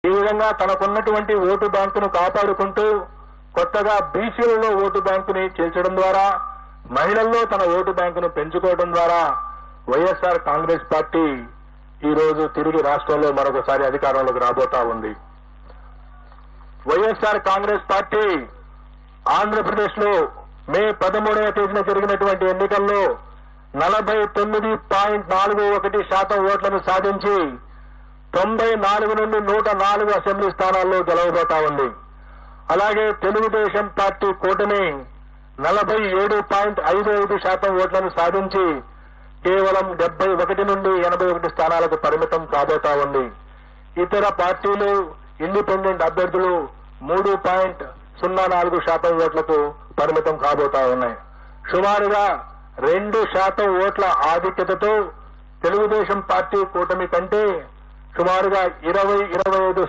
ఈ విధంగా తనకున్నటువంటి ఓటు బ్యాంకును కాపాడుకుంటూ కొత్తగా బీసీలలో ఓటు బ్యాంకుని చేర్చడం ద్వారా మహిళల్లో తన ఓటు బ్యాంకును పెంచుకోవడం ద్వారా వైఎస్ఆర్ కాంగ్రెస్ పార్టీ ఈ రోజు తిరిగి రాష్ట్రంలో మరొకసారి అధికారంలోకి రాబోతా ఉంది. వైఎస్ఆర్ కాంగ్రెస్ పార్టీ ఆంధ్రప్రదేశ్ లో మే 13వ తేదీన జరిగినటువంటి ఎన్నికల్లో 49.41% ఓట్లను సాధించి 94 నుండి 104 అసెంబ్లీ స్థానాల్లో గెలవబోతా ఉంది. అలాగే తెలుగుదేశం పార్టీ కూటమి 47.55% ఓట్లను సాధించి కేవలం 71 నుండి 81 స్థానాలకు పరిమితం కాబోతా ఉంది. ఇతర పార్టీలు ఇండిపెండెంట్ అభ్యర్థులు 3.04% ఓట్లకు పరిమితం కాబోతా ఉన్నాయి. సుమారుగా 2% ఓట్ల ఆధిక్యతతో తెలుగుదేశం పార్టీ కూటమి కంటే సుమారుగా 20-25